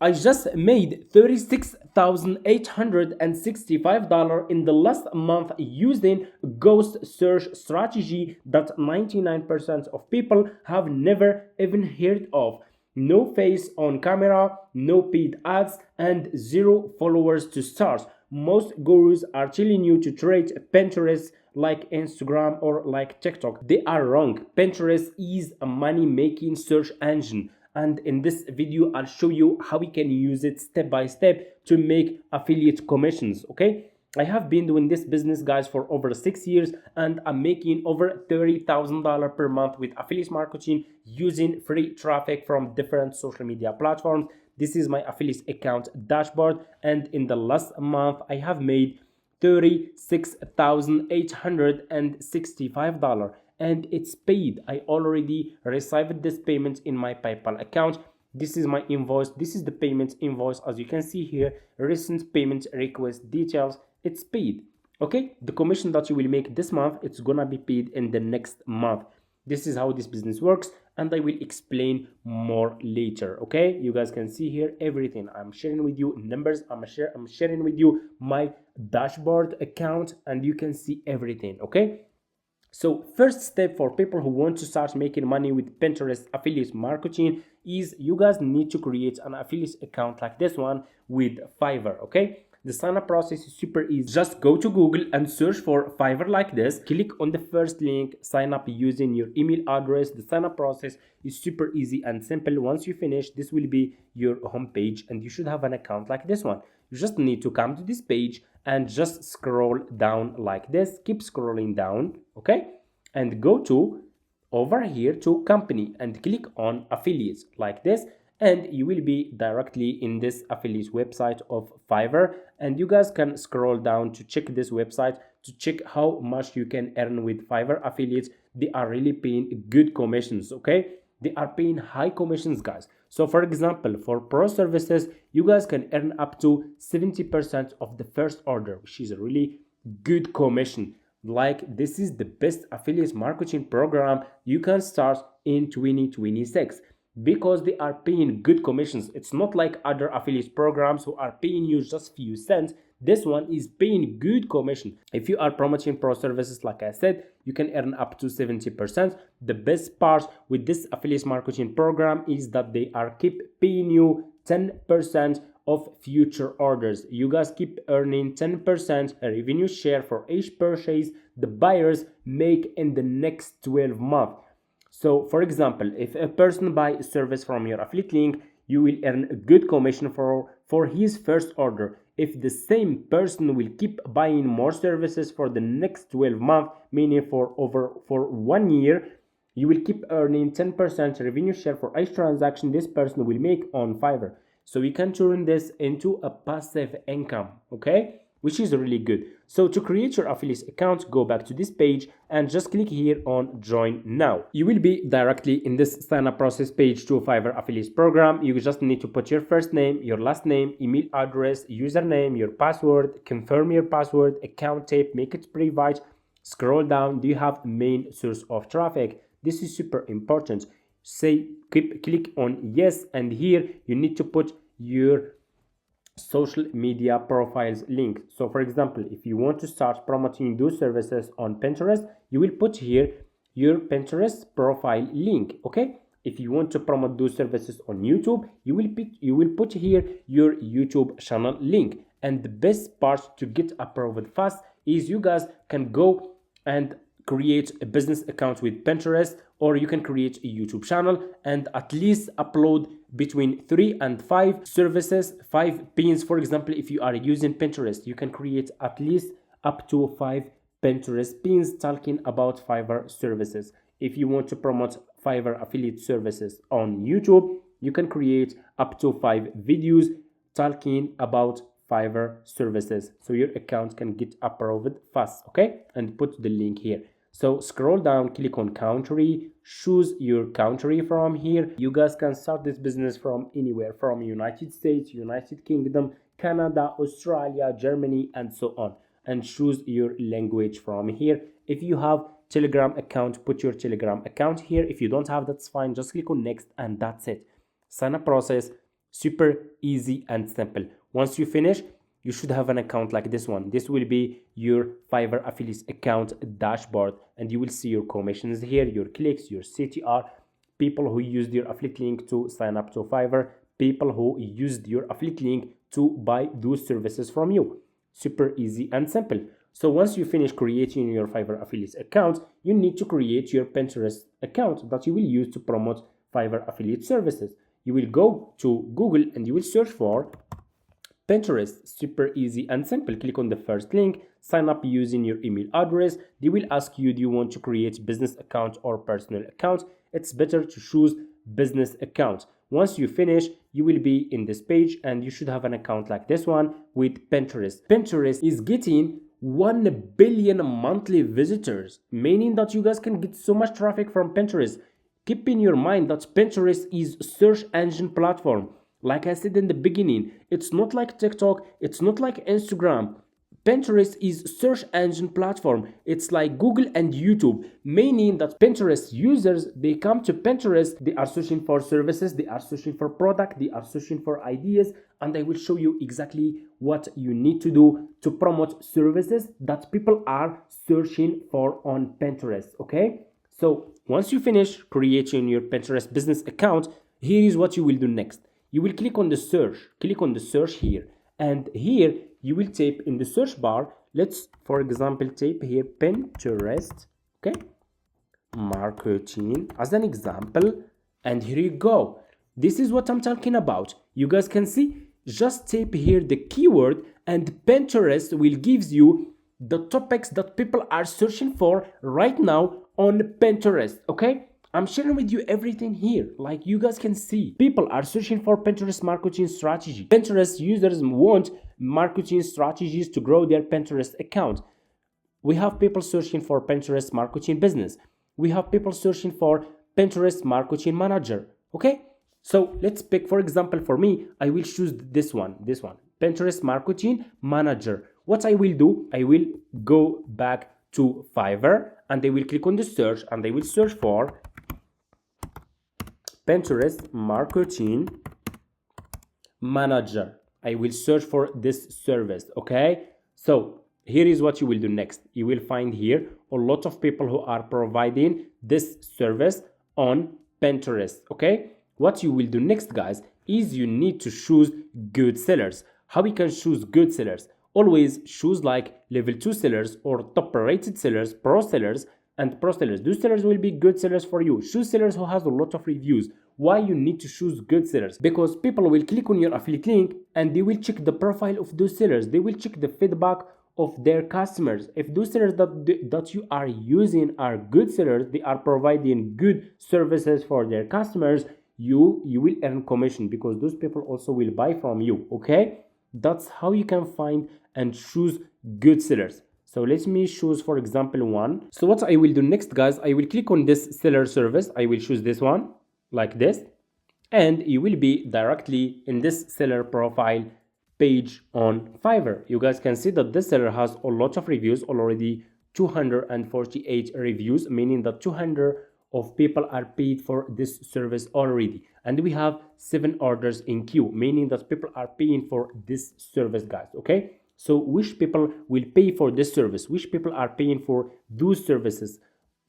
I just made $36,865 in the last month using ghost search strategy that 99% of people have never even heard of. No face on camera, no paid ads, and zero followers to start. Most gurus are telling you to treat Pinterest like Instagram or like TikTok. They are wrong. Pinterest is a money making search engine, and in this video I'll show you how we can use it step by step to make affiliate commissions. Okay, I have been doing this business, guys, for over 6 years, and I'm making over $30,000 per month with affiliate marketing using free traffic from different social media platforms. This is my affiliate account dashboard, and in the last month I have made $36,865, and it's paid. I already received this payment in my PayPal account. This is my invoice. This is the payment invoice. As you can see here, recent payment request details. It's paid. Okay, the commission that you will make this month, it's gonna be paid in the next month. This is how this business works, and I will explain more later. Okay, you guys can see here everything I'm sharing with you, numbers. I'm sharing with you my dashboard account, and you can see everything. Okay, so first step for people who want to start making money with Pinterest affiliate marketing is you guys need to create an affiliate account like this one with Fiverr. Okay, the sign up process is super easy. Just go to Google and search for Fiverr like this. Click on the first link, sign up using your email address. The sign up process is super easy and simple. Once you finish, this will be your home page, and you should have an account like this one. You just need to come to this page and just scroll down like this. Keep scrolling down, okay, and go to over here to company and click on affiliates like this, and you will be directly in this affiliate website of Fiverr. And you guys can scroll down to check this website to check how much you can earn with Fiverr affiliates. They are really paying good commissions. Okay, they are paying high commissions, guys. So for example, for pro services, you guys can earn up to 70% of the first order, which is a really good commission. Like, this is the best affiliate marketing program you can start in 2026 because they are paying good commissions. It's not like other affiliate programs who are paying you just few cents. This one is paying good commission. If you are promoting pro services, like I said, you can earn up to 70%. The best part with this affiliate marketing program is that they are keep paying you 10% of future orders. You guys keep earning 10% revenue share for each purchase the buyers make in the next 12 months. So for example, if a person buys a service from your affiliate link, you will earn a good commission for his first order. If the same person will keep buying more services for the next 12 months, meaning for 1 year, you will keep earning 10% revenue share for each transaction this person will make on Fiverr. So we can turn this into a passive income, okay, which is really good. So to create your affiliate account, go back to this page and just click here on join now. You will be directly in this sign up process page to Fiverr affiliate program. You just need to put your first name, your last name, email address, username, your password, confirm your password, account type, make it private. Scroll down. Do you have main source of traffic? This is super important. Say click on yes, and here you need to put your social media profiles link. So for example, if you want to start promoting those services on Pinterest, you will put here your Pinterest profile link. Okay, if you want to promote those services on YouTube, you will put here your YouTube channel link. And the best part to get approved fast is you guys can go and create a business account with Pinterest, or you can create a YouTube channel and at least upload between 3 and 5 services, 5 pins. For example, if you are using Pinterest, you can create at least up to 5 Pinterest pins talking about Fiverr services. If you want to promote Fiverr affiliate services on YouTube, you can create up to 5 videos talking about Fiverr services, so your account can get approved fast. Okay, and put the link here. So scroll down, click on country, choose your country from here. You guys can start this business from anywhere, from United States, United Kingdom, Canada, Australia, Germany, and so on. And choose your language from here. If you have Telegram account, put your Telegram account here. If you don't have, that's fine. Just click on next, and that's it. Sign up process. Super easy and simple. Once you finish, you should have an account like this one. This will be your Fiverr affiliates account dashboard, and you will see your commissions here, your clicks, your CTR, people who used your affiliate link to sign up to Fiverr, people who used your affiliate link to buy those services from you. Super easy and simple. So once you finish creating your Fiverr affiliates account, you need to create your Pinterest account that you will use to promote Fiverr affiliate services. You will go to Google and you will search for Pinterest. Super easy and simple. Click on the first link, sign up using your email address. They will ask you, do you want to create business account or personal account? It's better to choose business account. Once you finish, you will be in this page and you should have an account like this one with Pinterest. Pinterest is getting 1 billion monthly visitors, meaning that you guys can get so much traffic from Pinterest. Keep in your mind that Pinterest is a search engine platform. Like I said in the beginning, it's not like TikTok, it's not like Instagram. Pinterest is search engine platform. It's like Google and YouTube, meaning that Pinterest users, they come to Pinterest, they are searching for services, they are searching for product, they are searching for ideas, and I will show you exactly what you need to do to promote services that people are searching for on Pinterest, okay? So once you finish creating your Pinterest business account, here is what you will do next. You will click on the search here, and here you will type in the search bar, let's for example type here Pinterest, okay, marketing as an example, and here you go. This is what I'm talking about. You guys can see, just type here the keyword and Pinterest will give you the topics that people are searching for right now on Pinterest, okay? I'm sharing with you everything here. Like you guys can see, people are searching for Pinterest marketing strategy. Pinterest users want marketing strategies to grow their Pinterest account. We have people searching for Pinterest marketing business. We have people searching for Pinterest marketing manager. Okay, so let's pick, for example, for me, I will choose this one, Pinterest marketing manager. What I will do, I will go back to Fiverr and I will click on the search and I will search for Pinterest marketing manager. I will search for this service, okay? So here is what you will do next. You will find here a lot of people who are providing this service on Pinterest, okay? What you will do next, guys, is you need to choose good sellers. How we can choose good sellers? Always choose like level 2 sellers or top rated sellers, pro sellers, and pro sellers. Those sellers will be good sellers for you. Choose sellers who has a lot of reviews. Why you need to choose good sellers? Because people will click on your affiliate link and they will check the profile of those sellers. They will check the feedback of their customers. If those sellers that you are using are good sellers, they are providing good services for their customers, you will earn commission because those people also will buy from you, okay? That's how you can find and choose good sellers. So let me choose, for example, one. So what I will do next, guys, I will click on this seller service. I will choose this one like this, and you will be directly in this seller profile page on Fiverr. You guys can see that this seller has a lot of reviews, already 248 reviews, meaning that 200 of people are paid for this service already, and we have 7 orders in queue, meaning that people are paying for this service, guys, okay? So which people will pay for this service? Which people are paying for those services?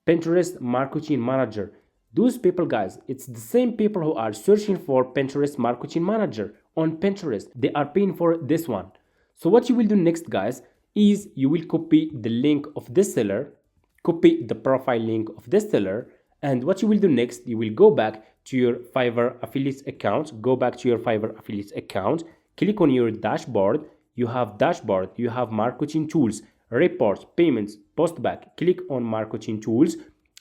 Pinterest marketing manager. Those people, guys, it's the same people who are searching for Pinterest marketing manager on Pinterest. They are paying for this one. So what you will do next, guys, is you will copy the link of this seller, copy the profile link of this seller, and what you will do next, you will go back to your Fiverr affiliates account, click on your dashboard. You have dashboard, you have marketing tools, reports, payments, postback. Click on marketing tools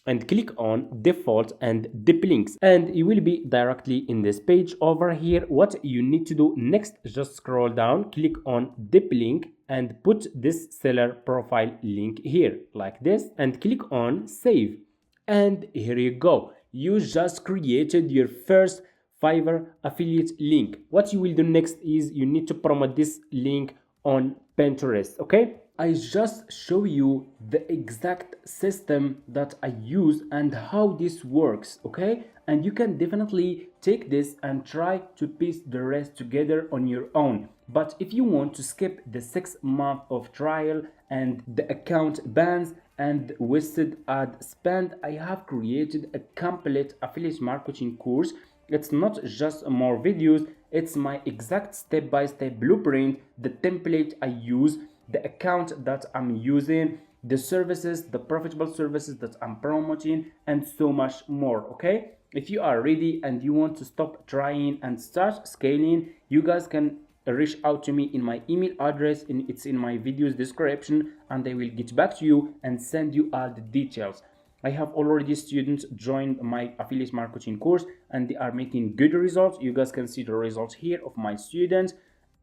and click on default and deep links, and you will be directly in this page over here. What you need to do next, just scroll down, click on deep link and put this seller profile link here like this and click on save, and here you go. You just created your first Fiverr affiliate link. What you will do next is you need to promote this link on Pinterest, okay? I just show you the exact system that I use and how this works, okay? and you can definitely take this and try to piece the rest together on your own. But if you want to skip the 6 month of trial and the account bans and wasted ad spend, I have created a complete affiliate marketing course. It's not just more videos, it's my exact step-by-step blueprint, the template I use, the account that I'm using, the services, the profitable services that I'm promoting, and so much more. Okay, if you are ready and you want to stop trying and start scaling, you guys can reach out to me in my email address, it's in my video's description, and I will get back to you and send you all the details. I have already students joined my affiliate marketing course and they are making good results. You guys can see the results here of my students.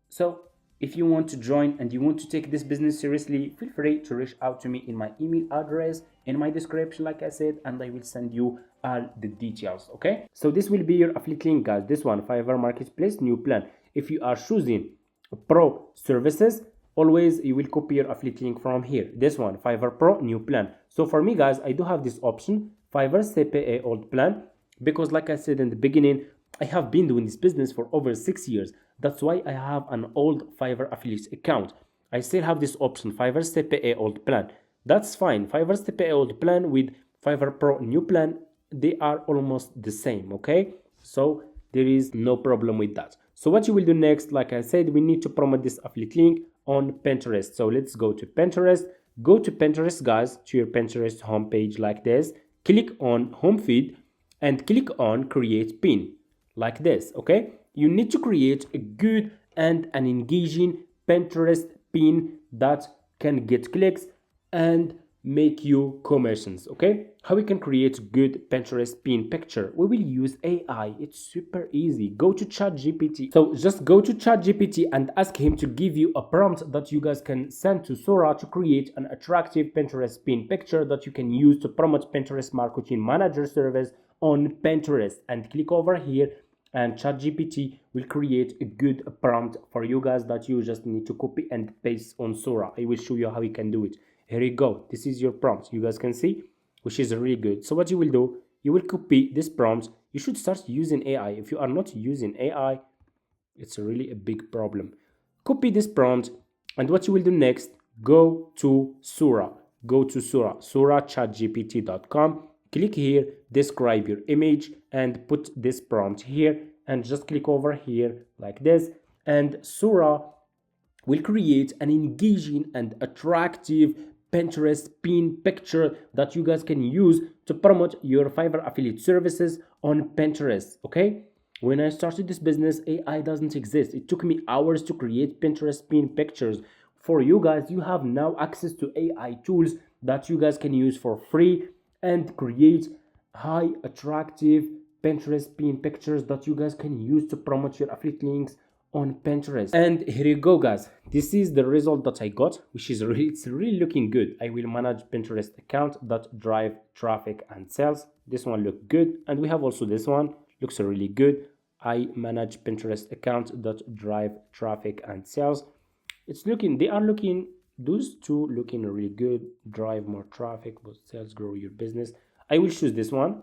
So if you want to join and you want to take this business seriously, feel free to reach out to me in my email address in my description, like I said, and I will send you all the details. Okay, so this will be your affiliate link, guys. This one, Fiverr Marketplace new plan. If you are choosing pro services, always you will copy your affiliate link from here. This one, Fiverr Pro new plan. So for me, guys, I do have this option, Fiverr CPA old plan, because like I said in the beginning, I have been doing this business for over 6 years. That's why I have an old Fiverr affiliate account. I still have this option, Fiverr CPA old plan. That's fine. Fiverr CPA old plan with Fiverr Pro new plan, they are almost the same. Okay, so there is no problem with that. So what you will do next, like I said, we need to promote this affiliate link on Pinterest. So let's go to Pinterest. Go to Pinterest, guys, to your Pinterest homepage like this. Click on home feed and click on create pin like this. Okay, you need to create a good and an engaging Pinterest pin that can get clicks and make you commissions. Okay, how we can create good Pinterest pin picture? We will use AI. It's super easy. Go to ChatGPT. So just go to ChatGPT and ask him to give you a prompt that you guys can send to Sora to create an attractive Pinterest pin picture that you can use to promote Pinterest marketing manager service on Pinterest. And click over here and ChatGPT will create a good prompt for you guys that you just need to copy and paste on Sora. I will show you how you can do it. Here you go. This is your prompt. You guys can see, which is really good. So what you will do, you will copy this prompt. You should start using AI. If you are not using AI, it's really a big problem. Copy this prompt, and what you will do next, go to Sora. Go to Sora, sorachatgpt.com. Click here, describe your image, and put this prompt here, and just click over here like this, and Sora will create an engaging and attractive Pinterest pin picture that you guys can use to promote your Fiverr affiliate services on Pinterest. Okay, when I started this business, AI doesn't exist. It took me hours to create Pinterest pin pictures. For you guys, you have now access to AI tools that you guys can use for free and create high attractive Pinterest pin pictures that you guys can use to promote your affiliate links on Pinterest. And here you go, guys. This is the result that I got, which is it's really looking good. I will manage Pinterest account that drive traffic and sales. This one look good, and we have also this one looks really good. I manage Pinterest account that drive traffic and sales. It's looking, they are looking, those two looking really good. Drive more traffic, but sales, grow your business. I will choose this one.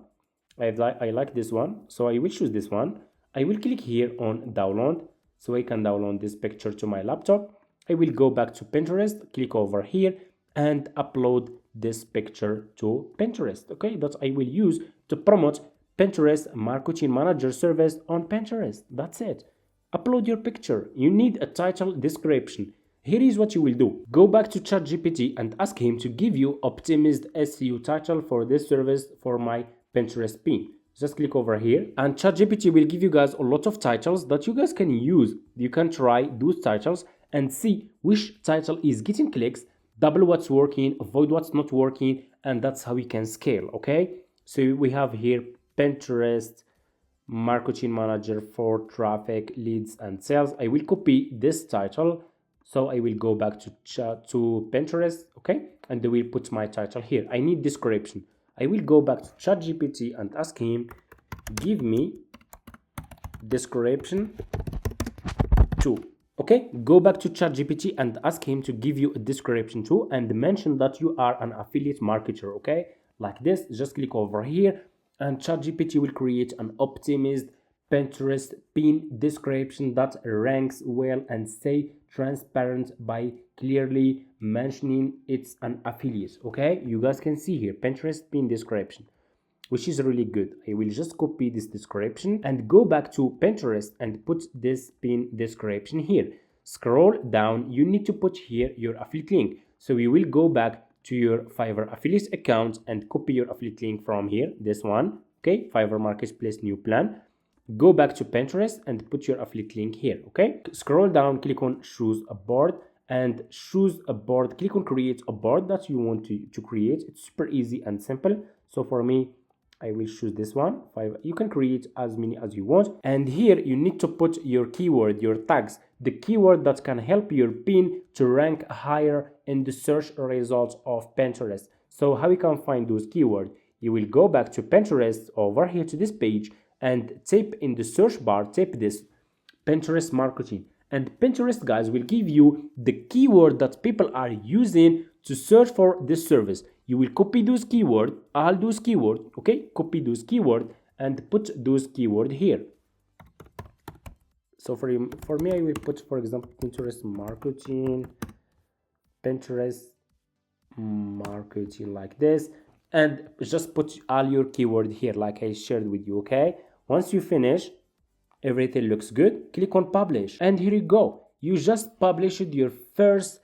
I like this one, so I will choose this one. I will click here on download, so I can download this picture to my laptop. I will go back to Pinterest, click over here, and upload this picture to Pinterest. Okay, that I will use to promote Pinterest marketing manager service on Pinterest. That's it. Upload your picture. You need a title, description. Here is what you will do. Go back to ChatGPT and ask him to give you optimized SEO title for this service for my Pinterest pin. Just click over here, and ChatGPT will give you guys a lot of titles that you guys can use. You can try those titles and see which title is getting clicks, double what's working, avoid what's not working, and that's how we can scale. Okay, so we have here Pinterest marketing manager for traffic, leads, and sales. I will copy this title, so I will go back to Pinterest. Okay, and I will put my title here. I need description. I will go back to ChatGPT and ask him, give me description too. Okay, go back to ChatGPT and ask him to give you a description too, and mention that you are an affiliate marketer. Okay, like this. Just click over here and ChatGPT will create an optimized Pinterest pin description that ranks well and stay transparent by clearly mentioning it's an affiliate. Okay, you guys can see here Pinterest pin description, which is really good. I will just copy this description and go back to Pinterest and put this pin description here. Scroll down, you need to put here your affiliate link. So we will go back to your Fiverr affiliate account and copy your affiliate link from here, this one. Okay, Fiverr Marketplace new plan. Go back to Pinterest and put your affiliate link here. Okay, scroll down, click on choose a board and choose a board. Click on create a board that you want to create. It's super easy and simple. So for me, I will choose this one. You can create as many as you want, and here you need to put your keyword, your tags, the keyword that can help your pin to rank higher in the search results of Pinterest. So how you can find those keywords? You will go back to Pinterest over here to this page and type in the search bar, type this Pinterest marketing, and Pinterest guys will give you the keyword that people are using to search for this service. You will copy those keyword, all those keyword, okay, copy those keyword and put those keyword here. So for me, I will put, for example, Pinterest marketing like this, and just put all your keyword here like I shared with you. Okay, once you finish, everything looks good, click on publish, and here you go, you just published your first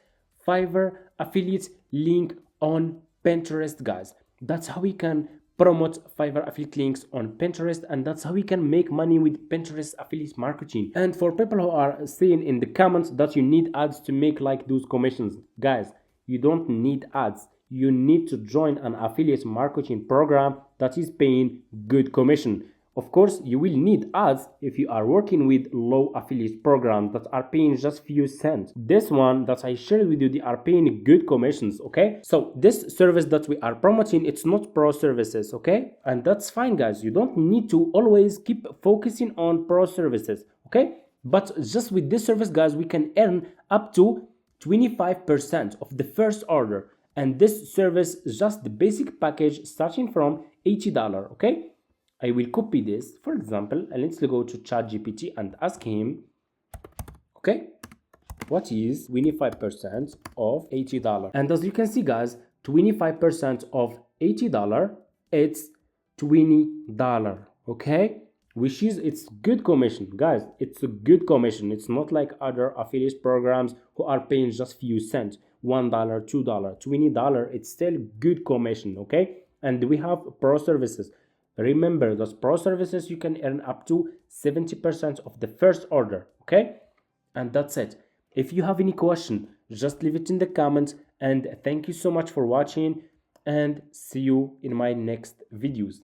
Fiverr affiliate link on Pinterest, guys. That's how we can promote Fiverr affiliate links on Pinterest, and that's how we can make money with Pinterest affiliate marketing. And for people who are saying in the comments that you need ads to make like those commissions, guys, you don't need ads. You need to join an affiliate marketing program that is paying good commission. Of course, you will need ads if you are working with low affiliate programs that are paying just few cents. This one that I shared with you, they are paying good commissions, okay? So this service that we are promoting, it's not pro services, okay? And that's fine, guys. You don't need to always keep focusing on pro services, okay? But just with this service, guys, we can earn up to 25% of the first order. And this service is just the basic package starting from $80, okay? I will copy this, for example, and let's go to ChatGPT and ask him, okay, what is 25% of $80? And as you can see, guys, 25% of $80, it's $20, okay? Which is, it's good commission, guys. It's a good commission. It's not like other affiliate programs who are paying just few cents, $1, $2, $20. It's still good commission, okay? And we have pro services. Remember, those pro services you can earn up to 70% of the first order, okay? And that's it. If you have any question, just leave it in the comments, and thank you so much for watching, and see you in my next videos.